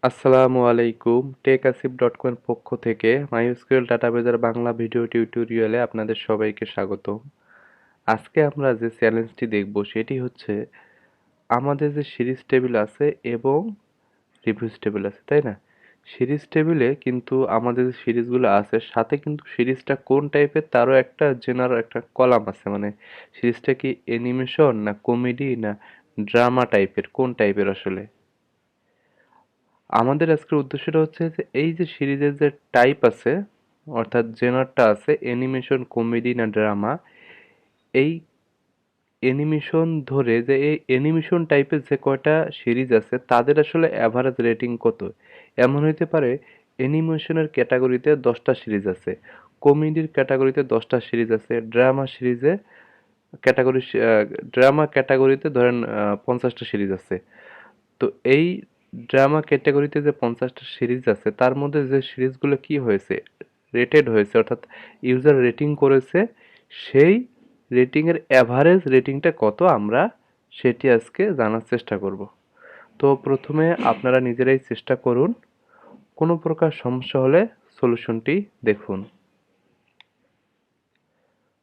আসসালামু আলাইকুম টেকআসিফ.com এর পক্ষ থেকে mysql ডাটাবেজের বাংলা ভিডিও টিউটোরিয়ালে আপনাদের সবাইকে স্বাগতম। আজকে আমরা যে চ্যালেঞ্জটি দেখব সেটি হচ্ছে আমাদের যে সিরিজ টেবিল আছে এবং রিভিউজ টেবিল আছে, তাই না? সিরিজ টেবিলে কিন্তু আমাদের যে সিরিজগুলো আছে সাথে কিন্তু সিরিজটা কোন টাইপের তারও একটা জেনারেল একটা কলাম আছে, মানে সিরিজটা কি অ্যানিমেশন না কমেডি না ড্রামা টাইপের, কোন টাইপের আসলে। আমাদের আজকের উদ্দেশ্যটা হচ্ছে যে এই যে সিরিজের যে টাইপ আছে, অর্থাৎ জেনারটা আছে অ্যানিমেশন কমেডি না ড্রামা, এই অ্যানিমেশন ধরে যে এই অ্যানিমেশন টাইপের যে কয়টা সিরিজ আছে তাদের আসলে অ্যাভারেজ রেটিং কত। এমন হইতে পারে অ্যানিমেশনের ক্যাটাগরিতে 10টা সিরিজ আছে, কমেডির ক্যাটাগরিতে 10টা সিরিজ আছে, ড্রামা সিরিজে ক্যাটাগরি ড্রামা ক্যাটাগরিতে ধরেন 50টা সিরিজ আছে। তো এই ড্রামা ক্যাটাগরিতে যে 50টা সিরিজ আছে তার মধ্যে যে সিরিজগুলো কি হয়েছে, রেটেড হয়েছে, অর্থাৎ ইউজার রেটিং করেছে, সেই রেটিংয়ের অ্যাভারেজ রেটিংটা কত আমরা সেটি আজকে জানার চেষ্টা করব। তো প্রথমে আপনারা নিজেরাই চেষ্টা করুন, কোনো প্রকার সমস্যা হলে সলিউশনটি দেখুন।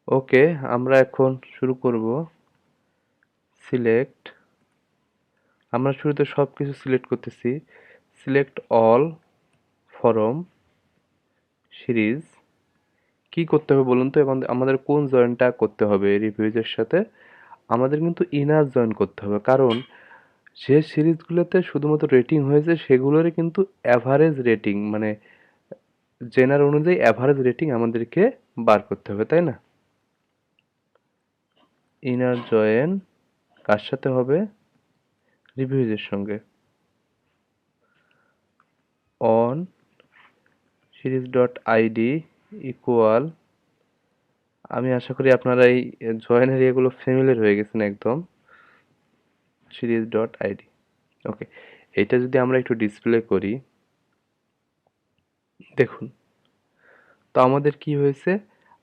ওকে, আমরা এখন শুরু করব। সিলেক্ট, আমরা শুরুতে সব কিছু সিলেক্ট করতেছি। Select all form series. কি করতে হবে বলুন তো, এবং আমাদের কোন জয়েনটা করতে হবে রিভিউজের সাথে? আমাদের কিন্তু ইনার জয়েন করতে হবে, কারণ যে সিরিজগুলোতে শুধুমাত্র রেটিং হয়েছে সেগুলোরই কিন্তু অ্যাভারেজ রেটিং, মানে জেনার অনুযায়ী অ্যাভারেজ রেটিং আমাদেরকে বার করতে হবে, তাই না? ইনার জয়েন কার সাথে হবে? রিভিউজের সঙ্গে। On series dot ID equal, আমি আশা করি আপনারা এই জয়েনের এগুলো ফ্যামিলিয়ার হয়ে গেছেন একদম। Series dot ID. ওকে, এইটা যদি আমরা একটু ডিসপ্লে করি, দেখুন তো আমাদের কি হয়েছে,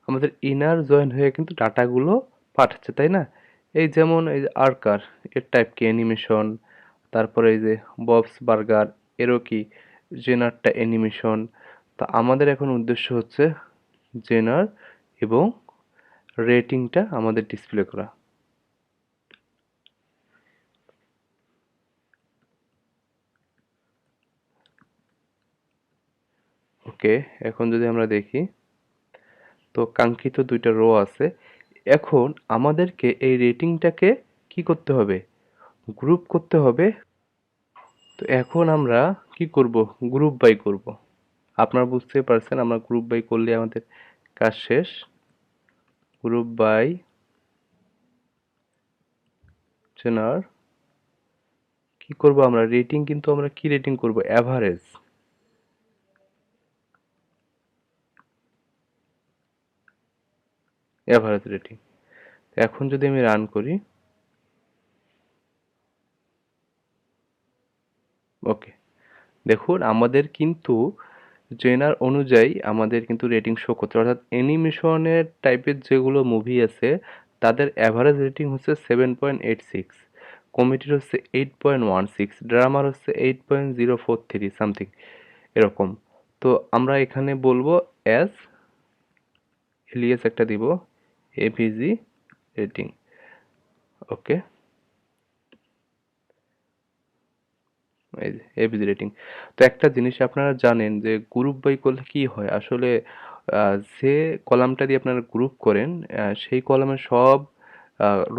আমাদের ইনার জয়েন হয়ে কিন্তু ডাটাগুলো পাঠাচ্ছে, তাই না? এই যেমন এই যে আর্কার, এর টাইপ কি অ্যানিমেশন, তারপরে এই যে ববস বার্গার, এরও কি জেনারটা অ্যানিমেশন। তো আমাদের এখন উদ্দেশ্য হচ্ছে জেনার এবং রেটিংটা আমাদের ডিসপ্লে করা। ওকে, এখন যদি আমরা দেখি তো কাঙ্ক্ষিত দুইটা রো আছে। এখন আমাদেরকে এই রেটিংটাকে কি করতে হবে? গ্রুপ করতে হবে। তো এখন আমরা কি করব? গ্রুপ বাই করব। আপনারা বুঝতেই পারছেন আমরা গ্রুপ বাই করলে আমাদের কাজ শেষ। গ্রুপ বাই চেনার কি করব আমরা? রেটিং কিন্তু আমরা কি রেটিং করব? অ্যাভারেজ। Average rating. এখন যদি আমি রান করি, ওকে, দেখুন আমাদের কিন্তু জেনার অনুযায়ী আমাদের কিন্তু রেটিং শো করতে, অর্থাৎ অ্যানিমেশনের টাইপের যেগুলো মুভি আছে তাদের অ্যাভারেজ রেটিং হচ্ছে 7.86, কমেডির হচ্ছে 8.16, ড্রামার হচ্ছে 8.043 সামথিং এরকম। তো আমরা এখানে বলবো অ্যাজ এলিয়াস একটা দিব এভিজি রেটিং। ওকে, এই যে এভিজি রেটিং। তো একটা জিনিস আপনারা জানেন যে গ্রুপ বাই করলে কি হয় আসলে, যে কলামটা দিয়ে আপনারা গ্রুপ করেন সেই কলামের সব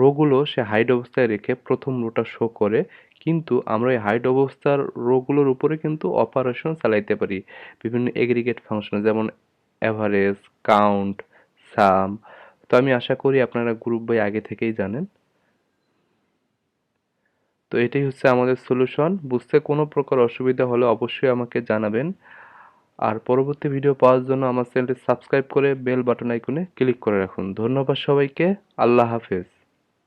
রোগুলো সে হাইড অবস্থায় রেখে প্রথম রোটা শো করে, কিন্তু আমরা এই হাইড অবস্থার রোগুলোর উপরে কিন্তু অপারেশন চালাইতে পারি বিভিন্ন এগ্রিগেট ফাংশন, যেমন অ্যাভারেজ, কাউন্ট, সাম। তো আমি আশা করি আপনারা গ্রুপ বাই আগে থেকেই জানেন। তো এটাই হচ্ছে আমাদের সলিউশন। বুঝতে কোনো প্রকার অসুবিধা হলে অবশ্যই আমাকে জানাবেন। আর পরবর্তী ভিডিও পাওয়ার জন্য আমার চ্যানেলটি সাবস্ক্রাইব করে বেল বাটন আইকনে ক্লিক করে রাখুন। ধন্যবাদ সবাইকে। আল্লাহ হাফেজ।